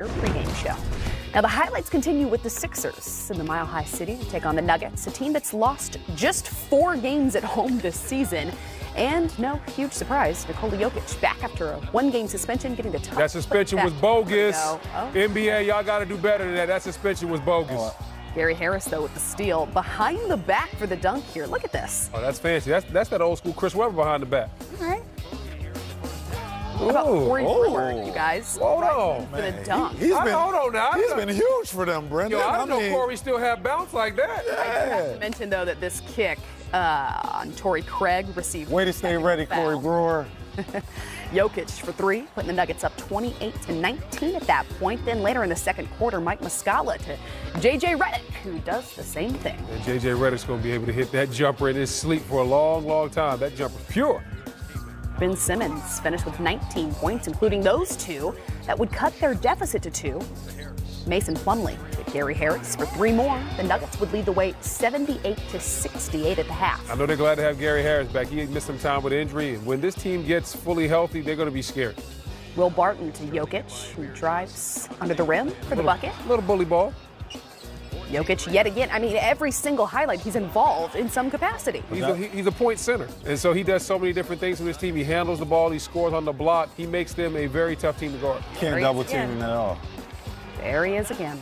pregame show. Now the highlights continue with the Sixers in the Mile High City to take on the Nuggets, a team that's lost just 4 games at home this season. And no huge surprise, Nikola Jokic back after a 1-game suspension, getting the tough. That suspension was bogus. NBA, y'all got to do better than that. That suspension was bogus. Gary Harris, though, with the steal. Behind the back for the dunk here. Look at this. Oh, that's fancy. That's that old school Chris Webber behind the back. All right. What about Corey Brewer, you guys? Hold on, for the dunk. Hold on now. He's been huge for them, Brendan. Yo, I know Corey still have bounce like that. I do have to mention, though, that this kick on Torrey Craig received. Way to stay ready, Corey Brewer. Jokic for 3, putting the Nuggets up 28-19 at that point. Then later in the second quarter, Mike Muscala to J.J. Redick, who does the same thing. And J.J. Redick's going to be able to hit that jumper in his sleep for a long, long time. That jumper's pure. Ben Simmons finished with 19 points, including those 2 that would cut their deficit to 2. Mason Plumlee to Gary Harris for 3 more. The Nuggets would lead the way 78-68 at the half. I know they're glad to have Gary Harris back. He missed some time with injury. And when this team gets fully healthy, they're going to be scared. Will Barton to Jokic, who drives under the rim for the bucket. Little bully ball. Jokic yet again. I mean, every single highlight, he's involved in some capacity. He's a point center, and so he does so many different things with his team. He handles the ball, he scores on the block. He makes them a very tough team to guard. Can't double team him at all. There he is again.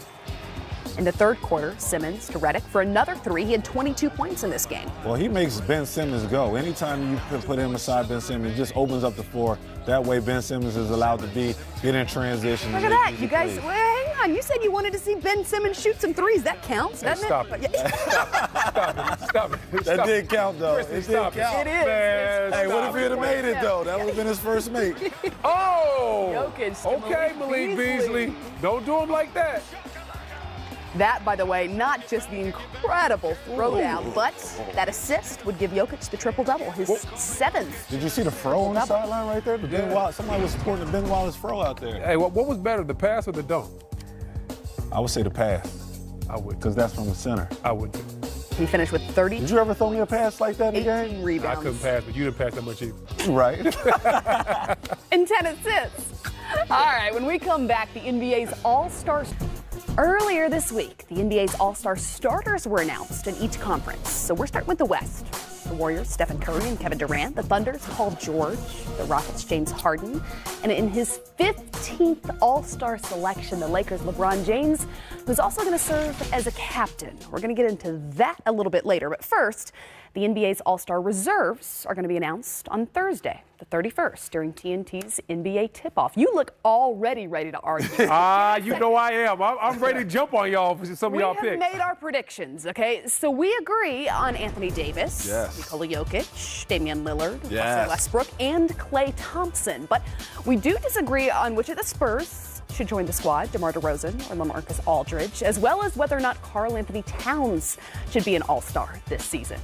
In the third quarter, Simmons to Redick for another 3. He had 22 points in this game. Well, he makes Ben Simmons go. Anytime you put him beside Ben Simmons, it just opens up the floor. That way Ben Simmons is allowed to get in transition. Look at that. You guys, well, hang on. You said you wanted to see Ben Simmons shoot some threes. That counts, doesn't it? Stop it. That did count, though. It did count. It is. Man, hey, what if he had made it, though? That would have been his first make. Oh! Jokic Okay, Malik Beasley. Don't do him like that. That, by the way, not just the incredible throwdown, but that assist would give Jokic the triple-double, his 7th. Did you see the fro on the sideline right there? Somebody was supporting the Ben Wallace fro out there. Hey, what was better, the pass or the dunk? I would say the pass. I would. Because that's from the center. I would too. He finished with 30. Did you ever throw me a pass like that in the 18 game? rebounds. I couldn't pass, but you didn't pass that much either. Right. And 10 assists. All right, when we come back, the NBA's All-Stars. Earlier this week, the NBA's All-Star starters were announced in each conference. So we're starting with the West. The Warriors, Stephen Curry and Kevin Durant. The Thunder's Paul George. The Rockets, James Harden. And in his 15th All-Star selection, the Lakers' LeBron James, who's also going to serve as a captain. We're going to get into that a little bit later. But first, the NBA's All-Star reserves are going to be announced on Thursday, the 31st, during TNT's NBA tip-off. You look already ready to argue. You know I am. I'm ready to jump on y'all for some of y'all picks. We have made our predictions, okay? So we agree on Anthony Davis, Nikola Jokic, Damian Lillard, Russell Westbrook, and Klay Thompson. But we do disagree on which of the Spurs should join the squad, DeMar DeRozan or LaMarcus Aldridge, as well as whether or not Karl Anthony Towns should be an All-Star this season.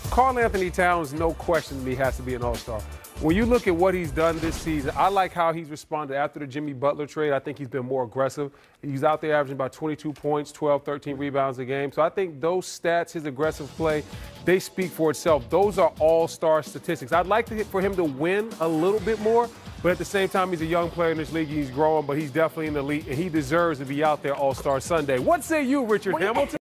Karl Anthony Towns, no question to me, has to be an All-Star. When you look at what he's done this season, I like how he's responded after the Jimmy Butler trade. I think he's been more aggressive. He's out there averaging about 22 points, 12, 13 rebounds a game. So I think those stats, his aggressive play, they speak for itself. Those are all-star statistics. I'd like for him to win a little bit more, but at the same time, he's a young player in this league. He's growing, but he's definitely in the elite, and he deserves to be out there All-Star Sunday. What say you, Richard Hamilton?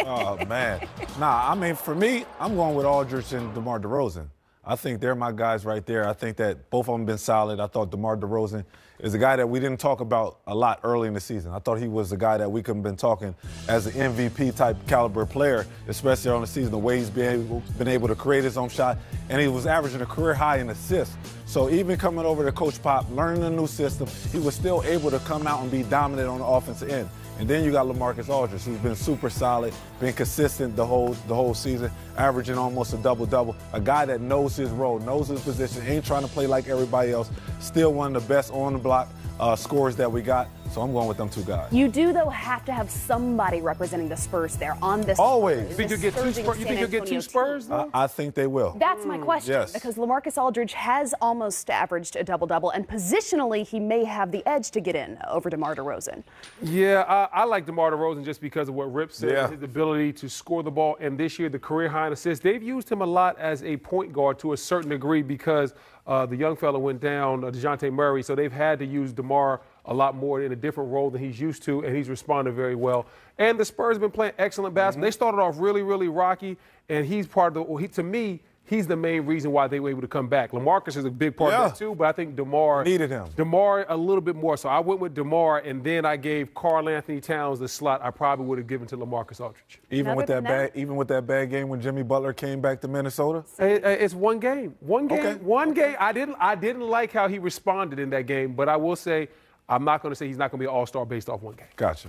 Oh, man. Nah, I mean, for me, I'm going with Aldridge and DeMar DeRozan. I think they're my guys right there. I think that both of them have been solid. I thought DeMar DeRozan is a guy that we didn't talk about a lot early in the season. I thought he was a guy that we could have been talking as an MVP-type caliber player, especially on the season, the way he's been able to create his own shot, and he was averaging a career high in assists. So even coming over to Coach Pop, learning a new system, he was still able to come out and be dominant on the offensive end. And then you got LaMarcus Aldridge, who's been super solid, been consistent the whole season, averaging almost a double-double. A guy that knows his role, knows his position, ain't trying to play like everybody else. Still one of the best on-the-block scorers that we got. So I'm going with them 2 guys. You do, though, have to have somebody representing the Spurs there on this. Always. You think you'll get 2 Spurs, though? I think they will. That's my question. Yes. Because LaMarcus Aldridge has almost averaged a double-double, and positionally, he may have the edge to get in over DeMar DeRozan. Yeah, I like DeMar DeRozan just because of what Rip said, his ability to score the ball. And this year, the career high in assists. They've used him a lot as a point guard to a certain degree because The young fella went down, DeJounte Murray, so they've had to use DeMar a lot more in a different role than he's used to, and he's responded very well. And the Spurs have been playing excellent basketball. They started off really, really rocky, and he's part of to me, he's the main reason why they were able to come back. LaMarcus is a big part of that too, but I think DeMar needed him. DeMar a little bit more. So I went with DeMar, and then I gave Karl Anthony Towns the slot I probably would have given to LaMarcus Aldridge. Even with that bad game when Jimmy Butler came back to Minnesota? It's one game. One game. Okay. One game. I didn't like how he responded in that game, but I will say I'm not going to say he's not going to be an all-star based off one game. Gotcha.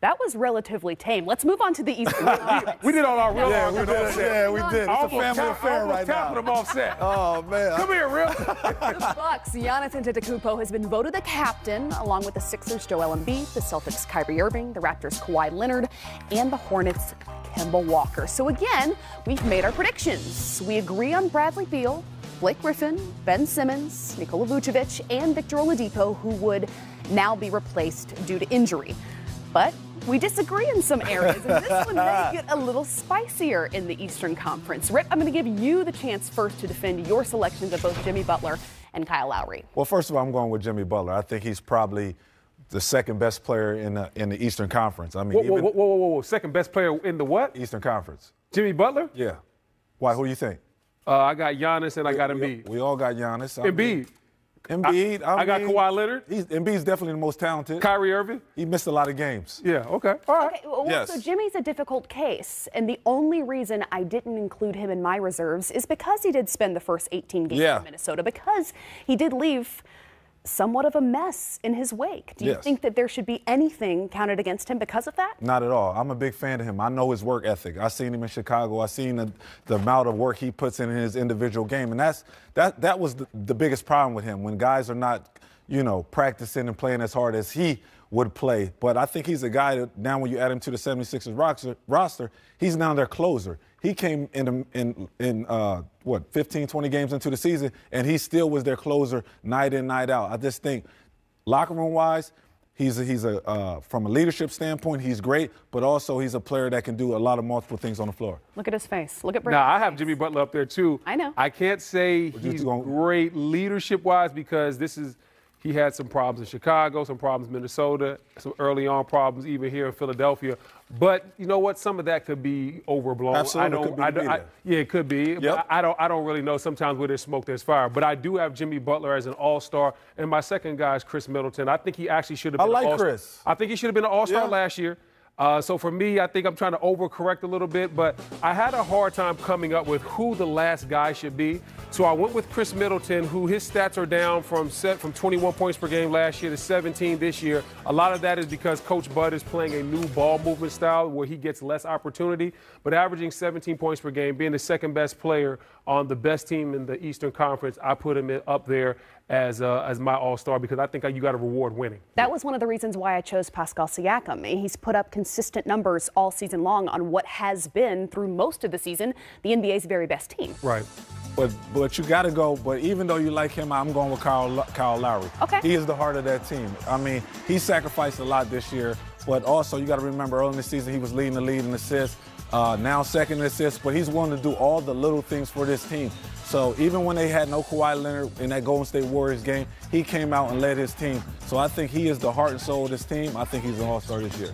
That was relatively tame. Let's move on to the Eastern Conference. We did all our real. Yeah, we did. Yeah, we did. It's a family affair right now. Tapping them offset. Oh, man. Come here, real. The Bucks' Giannis Antetokounmpo has been voted the captain, along with the Sixers' Joel Embiid, the Celtics' Kyrie Irving, the Raptors' Kawhi Leonard, and the Hornets' Kemba Walker. So again, we've made our predictions. We agree on Bradley Beal, Blake Griffin, Ben Simmons, Nikola Vucevic, and Victor Oladipo, who would now be replaced due to injury. But we disagree in some areas, and this one may get a little spicier in the Eastern Conference. Rip, I'm going to give you the chance first to defend your selections of both Jimmy Butler and Kyle Lowry. Well, first of all, I'm going with Jimmy Butler. I think he's probably the second best player in the Eastern Conference. I mean, whoa. Second best player in the what? Eastern Conference. Jimmy Butler? Yeah. Why? Who do you think? I got Giannis and I got Embiid. We all got Giannis. Embiid. Embiid. I got Kawhi Leonard. Embiid's definitely the most talented. Kyrie Irving. He missed a lot of games. Yeah, okay. All right. Okay, well, yes. So Jimmy's a difficult case, and the only reason I didn't include him in my reserves is because he did spend the first 18 games in Minnesota, because he did leave somewhat of a mess in his wake. Do you think that there should be anything counted against him because of that? Not at all. I'm a big fan of him. I know his work ethic. I've seen him in Chicago. I've seen the amount of work he puts in his individual game, and that was the biggest problem with him, when guys are not, practicing and playing as hard as he would play. But I think he's a guy that now, when you add him to the 76ers roster, he's now their closer. He came in 15, 20 games into the season, and he still was their closer night in, night out. I just think, locker room wise, he's from a leadership standpoint, he's great, but also he's a player that can do a lot of multiple things on the floor. Look at his face. Look at Now, I have Jimmy Butler up there too. I know. I can't say he's great leadership wise, because he had some problems in Chicago, some problems in Minnesota, some early on problems even here in Philadelphia. But you know what? Some of that could be overblown. Absolutely. It could be. Yep. I don't really know. Sometimes where there's smoke, there's fire. But I do have Jimmy Butler as an all-star. And my second guy is Chris Middleton. I think he actually should have been an all-star. Chris. I think he should have been an all-star last year. So for me, I think I'm trying to overcorrect a little bit, but I had a hard time coming up with who the last guy should be. So I went with Chris Middleton, who his stats are down from 21 points per game last year to 17 this year. A lot of that is because Coach Bud is playing a new ball movement style where he gets less opportunity, but averaging 17 points per game, being the second best player on the best team in the Eastern Conference, I put him up there as my all-star, because I think you got to reward winning. That was one of the reasons why I chose Pascal Siakam. He's put up consistent numbers all season long on what has been, through most of the season, the NBA's very best team. Right. But you got to go. But even though you like him, I'm going with Kyle Lowry. Okay. He is the heart of that team. I mean, he sacrificed a lot this year, but also you got to remember, early in the season he was leading the league in assists. Now second in assists, but he's willing to do all the little things for this team. So even when they had no Kawhi Leonard in that Golden State Warriors game, he came out and led his team. So I think he is the heart and soul of this team. I think he's an all-star this year.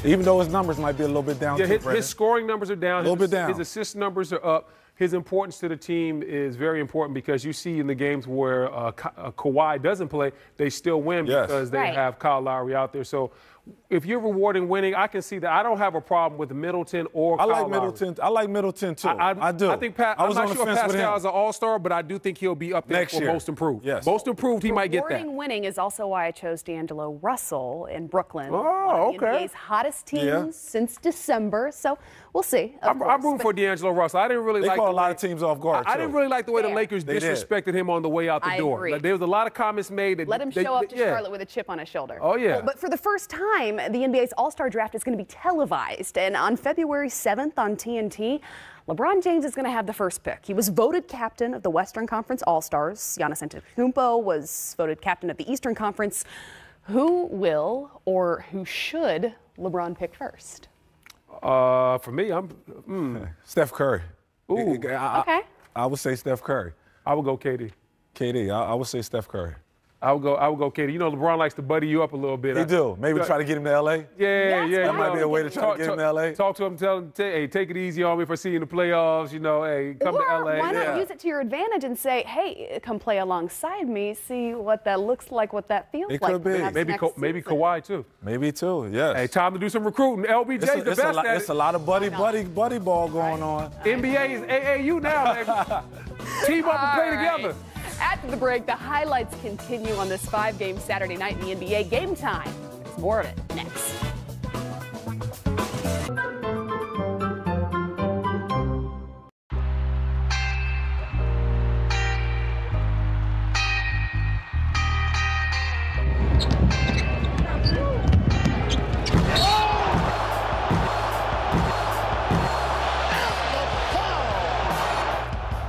Even though his numbers might be a little bit down. Yeah, his scoring numbers are down. A little bit down. His assist numbers are up. His importance to the team is very important, because you see in the games where Kawhi doesn't play, they still win because they have Kyle Lowry out there. So if you're rewarding winning, I can see that. I don't have a problem with Middleton or Kyle Lowry. I like Middleton too. I do. I think I'm not sure Pascal is an all-star, but I do think he'll be up there next for year. Most improved. Yes. Most improved, he might get that. Rewarding winning is also why I chose D'Angelo Russell in Brooklyn. Oh, one of the NBA's hottest teams since December. So we'll see. I'm rooting for D'Angelo Russell. I didn't really like. They caught a lot of teams off guard. I didn't really like the way the Lakers disrespected him on the way out the door. Agree. There was a lot of comments made that let him show up to Charlotte with a chip on his shoulder. Oh yeah. Well, but for the first time, the NBA's All-Star Draft is going to be televised, and on February 7th on TNT, LeBron James is going to have the first pick. He was voted captain of the Western Conference All-Stars. Giannis Antetokounmpo was voted captain of the Eastern Conference. Who will or who should LeBron pick first? For me, Steph Curry. Ooh. Okay. I would say Steph Curry. I would go KD. KD. I would say Steph Curry. I would go KD. You know, LeBron likes to buddy you up a little bit. He do. Maybe try to get him to L.A. Yeah. That might be a way to try to get him to L.A. Talk to him, tell him, hey, take it easy on me if I see you in the playoffs. You know, hey, come to L.A. Why not use it to your advantage and say, hey, come play alongside me, see what that looks like, what that feels like. It could be. Maybe Kawhi, too. Maybe, too, yes. Hey, time to do some recruiting. LBJ's the best at it. It's a lot of buddy ball going on. NBA is AAU now, baby. Team up and play together. After the break, the highlights continue on this 5-game Saturday night in the NBA. Game time. There's more of it next.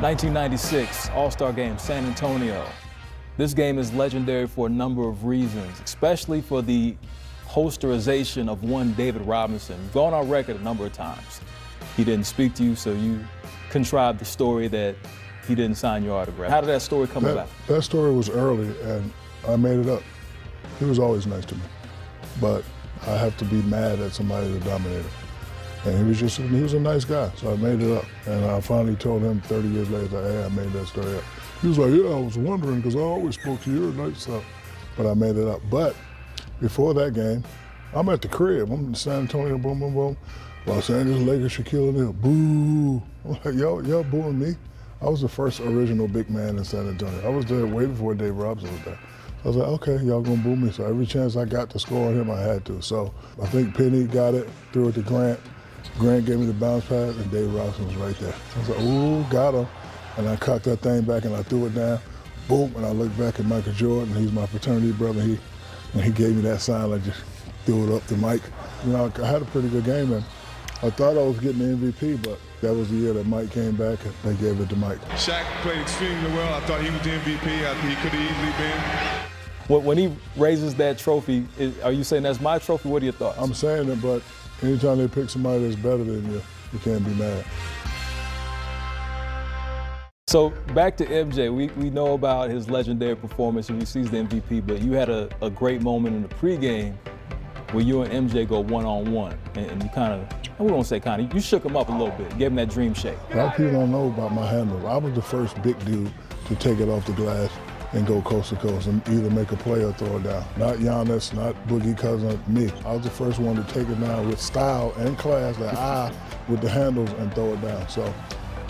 '96 All-Star Game, San Antonio. This game is legendary for a number of reasons, especially for the holsterization of one David Robinson. You've gone on record a number of times. He didn't speak to you, so you contrived the story that he didn't sign your autograph. How did that story come about? That story was early, and I made it up. He was always nice to me, but I have to be mad at somebody that dominated him. And he was a nice guy, so I made it up. And I finally told him 30 years later, hey, I made that story up. He was like, yeah, I was wondering, because I always spoke to you at night stuff. But I made it up. But before that game, I'm at the crib. I'm in San Antonio, boom, boom, boom. Los Angeles Lakers, Shaquille O'Neal, boo. I'm like, y'all booing me? I was the first original big man in San Antonio. I was there way before Dave Robinson was there. I was like, okay, y'all gonna boo me. So every chance I got to score on him, I had to. So I think Penny got it, threw it to Grant. Grant gave me the bounce pass, and Dave Robinson was right there. I was like, ooh, got him. And I cocked that thing back, and I threw it down. Boom, and I looked back at Michael Jordan. He's my fraternity brother. When he gave me that sign, I just threw it up to Mike. You know, I had a pretty good game, and I thought I was getting the MVP, but that was the year that Mike came back, and they gave it to Mike. Shaq played extremely well. I thought he was the MVP. I think he could have easily been. When he raises that trophy, are you saying that's my trophy? What are your thoughts? I'm saying it, but anytime they pick somebody that's better than you, you can't be mad. So back to MJ, we know about his legendary performance and he sees the MVP, but you had a great moment in the pregame where you and MJ go one-on-one, and you kind of, we won't say kind of, you shook him up a little bit, gave him that dream shake. A lot of people don't know about my handle. I was the first big dude to take it off the glass and go coast to coast and either make a play or throw it down. Not Giannis, not Boogie Cousins, me. I was the first one to take it down with style and class, that eye with the handles and throw it down. So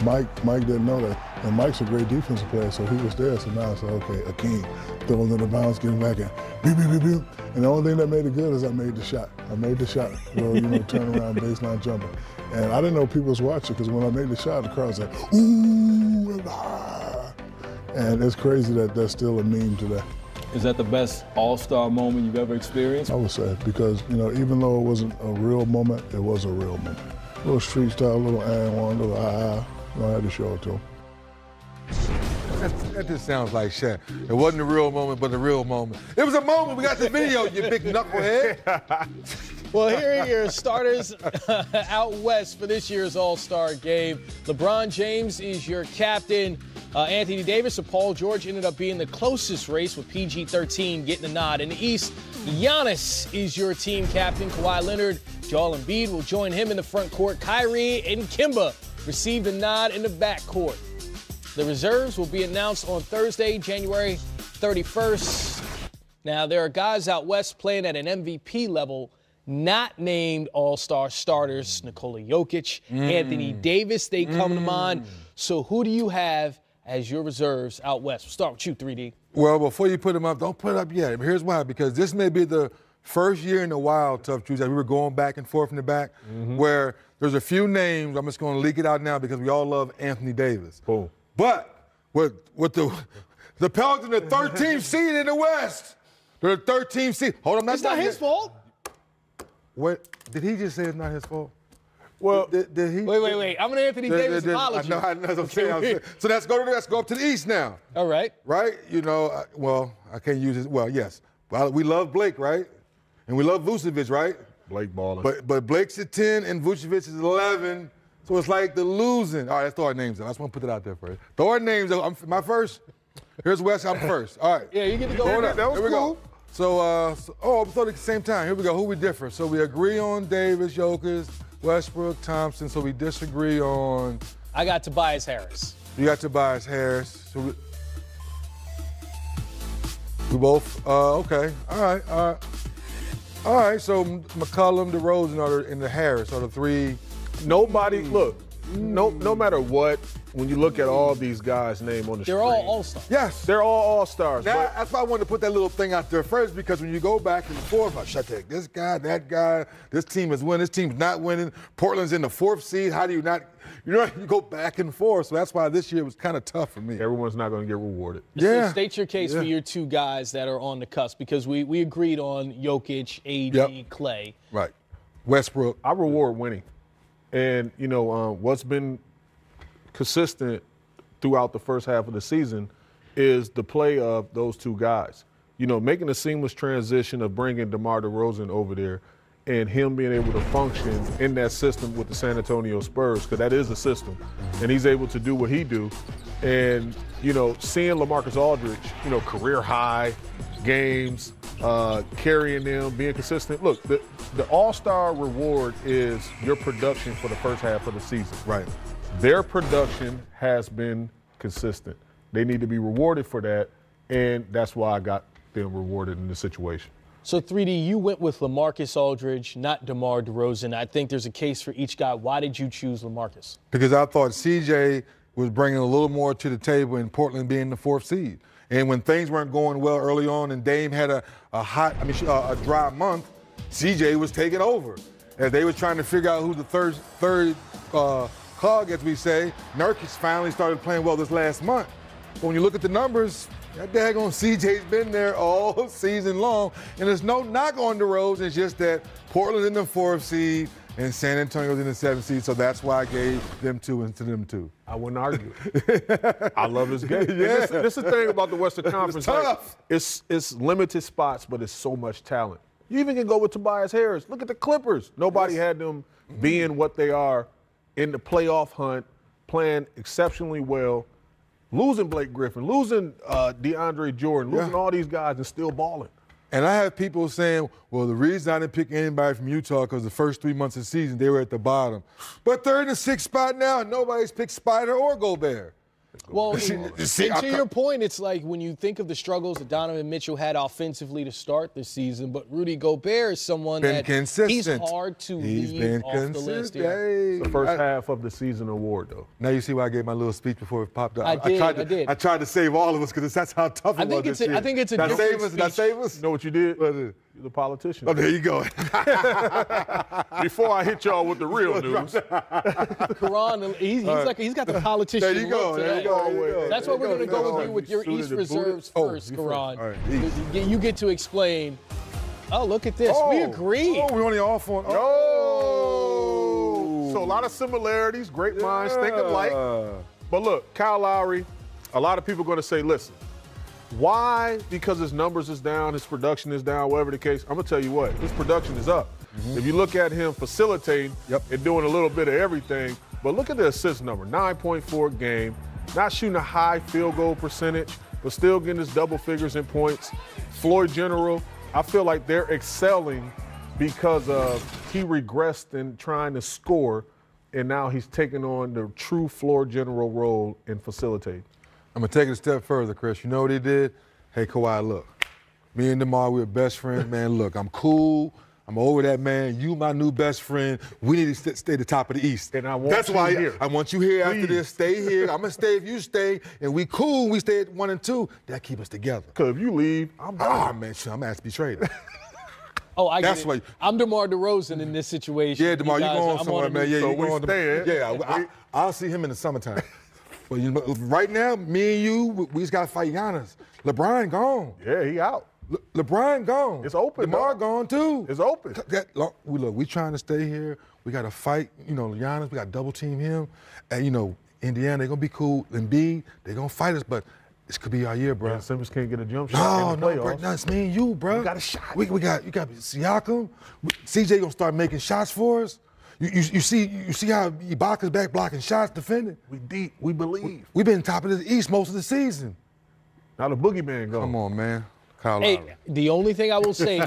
Mike didn't know that. And Mike's a great defensive player, so he was there. So now I said, okay, Akeem, throw it in the bounce, get him back in. Beep, beep, beep, beep. And the only thing that made it good is I made the shot. Turn around baseline jumper. And I didn't know people was watching, because when I made the shot, the crowd said, ooh, and ah. And it's crazy that that's still a meme today. Is that the best all-star moment you've ever experienced? I would say, because, even though it wasn't a real moment, it was a real moment. A little street style, a little and one, a little I had to show it to him. That just sounds like Shaq. It wasn't a real moment, but a real moment. It was a moment. We got the video, you big knucklehead. Well, here are your starters out west for this year's All-Star game. LeBron James is your captain. Anthony Davis or Paul George ended up being the closest race, with PG-13 getting the nod. In the East, Giannis is your team captain. Kawhi Leonard, Joel Embiid will join him in the front court. Kyrie and Kemba receive the nod in the back court. The reserves will be announced on Thursday, January 31st. Now, there are guys out west playing at an MVP level, not named All-Star starters. Nikola Jokic, Anthony Davis, they come to mind. So who do you have as your reserves out west? We'll start with you, 3D. Well, before you put them up, don't put it up yet. Here's why, because this may be the first year in a while, Tough Truth, that we were going back and forth in the back, where there's a few names. I'm just going to leak it out now because we all love Anthony Davis. Cool. But with the Pelicans, the 13th seed in the West, they're the 13th seed. Hold on, It's not his fault. What did he just say? It's not his fault. Well, did he? Wait. I'm an Anthony Davis apology. I know what I'm saying. So let's go up to the East now. All right. Right? I can't use it. Well, yes. We love Blake, right? And we love Vucevic, right? Blake baller. But Blake's at 10 and Vucevic is 11. So it's like the losing. All right, let's throw our names out. I just want to put it out there first. Throw our names out. My first. Here's Wes. I'm first. All right. Yeah, you get to go. That was Here cool. So, we thought at the same time. Here we go. Who we differ? So we agree on Davis, Jokic, Westbrook, Thompson. So we disagree on. I got Tobias Harris. You got Tobias Harris. So we both. Okay. All right. So McCollum, DeRozan, and the Harris are the three. Nobody, look, no matter what, when you look at all these guys' name on the They're screen. all all-stars. Yes. They're all all-stars. Now, that's why I wanted to put that little thing out there first, because when you go back and forth, I should take this guy, that guy, this team is winning, this team's not winning, Portland's in the 4th seed, how do you not, you go back and forth. So that's why this year was kind of tough for me. Everyone's not going to get rewarded. So state your case for your two guys that are on the cusp, because we agreed on Jokic, AD, Clay. Right. Westbrook. I reward winning. And, what's been consistent throughout the first half of the season is the play of those two guys. Making a seamless transition of bringing DeMar DeRozan over there and him being able to function in that system with the San Antonio Spurs, because that is a system. And he's able to do what he do. And, seeing LaMarcus Aldridge, career high games, carrying them, being consistent. Look, the all-star reward is your production for the first half of the season. Right. Their production has been consistent. They need to be rewarded for that, and that's why I got them rewarded in this situation. So 3D, you went with LaMarcus Aldridge, not DeMar DeRozan. I think there's a case for each guy. Why did you choose LaMarcus? Because I thought CJ was bringing a little more to the table in Portland being the 4th seed. And when things weren't going well early on and Dame had a dry month, CJ was taking over. As they was trying to figure out who the third cog, as we say, Nurkic finally started playing well this last month. But when you look at the numbers, that daggone CJ's been there all season long. And there's no knock on the roads. It's just that Portland's in the 4th seed and San Antonio's in the 7th seed. So that's why I gave them 2 and to them 2. I wouldn't argue. I love this game. Yeah. This is the thing about the Western Conference. It's tough. It's limited spots, but it's so much talent. You even can go with Tobias Harris. Look at the Clippers. Nobody had them being what they are in the playoff hunt, playing exceptionally well, losing Blake Griffin, losing DeAndre Jordan, losing all these guys and still balling. And I have people saying, well, the reason I didn't pick anybody from Utah because the first 3 months of the season, they were at the bottom. But they're in the 6th spot now, and nobody's picked Spider or Gobert. Well, and to your point, it's like when you think of the struggles that Donovan Mitchell had offensively to start this season, but Rudy Gobert is someone that he's hard to leave off the list. It's the first half of the season award, though. Now you see why I gave my little speech before it popped up. I did. I tried to save all of us because that's how tough it was this year. I think it's a different speech. Did I save us? You know what you did? You're the politician. Oh, there you go. Before I hit y'all with the real news. Karan, he's got the politician There you go. There you go. That's what we're going to go with you with your East reserves first, Karan. All right, you get to explain. Oh, look at this. We agree. Oh, we're only off on. So a lot of similarities. Great minds think alike. But look, Kyle Lowry, a lot of people are going to say, listen, why? Because his numbers is down, his production is down, whatever the case. I'm going to tell you what, his production is up. If you look at him facilitating and doing a little bit of everything, but look at the assist number, 9.4 a game, not shooting a high field goal percentage, but still getting his double figures in points. Floyd General, I feel like they're excelling because of he regressed in trying to score, and now he's taking on the true Floyd General role in facilitating. I'm going to take it a step further, Chris. You know what he did? Hey, Kawhi, look. Me and DeMar, we're best friends, man. Look, I'm cool. I'm over that, man. You my new best friend. We need to stay at the top of the East. And I want you here. I want you here after this. Stay here. I'm going to stay if you stay. And we cool. We stay at 1 and 2. That keep us together. Because if you leave, I'm gone. Man, sure, I'm going to have to be traded. I get it. I'm DeMar DeRozan in this situation. Yeah, DeMar, you going somewhere, man. Yeah, so you going staying. Yeah, I'll see him in the summertime. But right now, me and you, we just got to fight Giannis. LeBron gone. Yeah, he out. LeBron gone. It's open. DeMar gone too. It's open. We trying to stay here. We got to fight, Giannis. We got to double team him. And, Indiana, they're going to be cool. And B, they're going to fight us. But this could be our year, bro. Yeah, Simmons can't get a jump shot in the playoffs. Bro, no, it's me and you, bro. We got a shot. You got Siakam. CJ going to start making shots for us. You see how Ibaka's back blocking shots, defending. We deep. We believe. We've been top of the East most of the season. Now the boogeyman gone. Come on, man. Kyle Hey, Lowry. the only thing I will say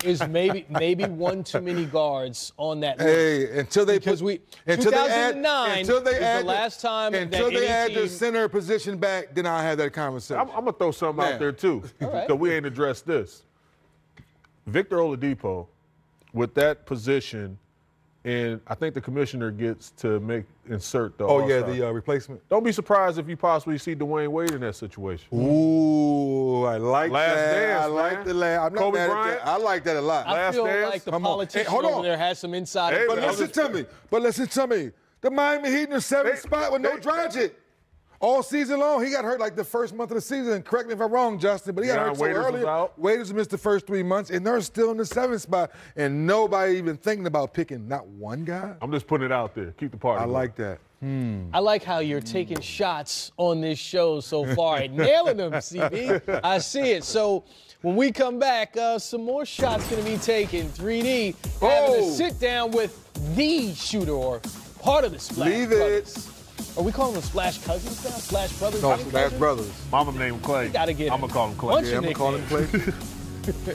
is maybe one too many guards on that list. Hey, until they because put, 2009 until they is add the last time until that they add any the team, center position back, then I'll have that conversation. I'm gonna throw something out there too, right. because we ain't addressed this. Victor Oladipo, with that position, and I think the commissioner gets to insert the. Oh yeah, All-Star. the replacement. Don't be surprised if you possibly see Dwayne Wade in that situation. Ooh, I like Last that. Dance, I like man. the last. I'm not Kobe mad Bryant? at that. I like that a lot. I Last feel Dance? like the Come on. politician Hey, hold on. over there has some inside Hey, But information. listen to me. The Miami Heat in the seventh spot with no Dragic. All season long, he got hurt like the first month of the season. Correct me if I'm wrong, Justin, but he got hurt so Waiters was early. out. Waiters missed the first 3 months, and they're still in the seventh spot, and nobody even thinking about picking not one guy. I'm just putting it out there. Keep the party. I going. like that. I like how you're taking shots on this show so far and nailing them, CB. I see it. So when we come back, some more shots going to be taken. 3D having a sit down with the shooter or part of the Splash Leave Brothers. it. Are we calling them Splash Cousins now? Splash Brothers? No, Big Splash Cousins? Brothers. Mama named Clay. Gotta get I'm it. gonna call him Clay. What's Yeah, your I'm going to call him nickname? Clay.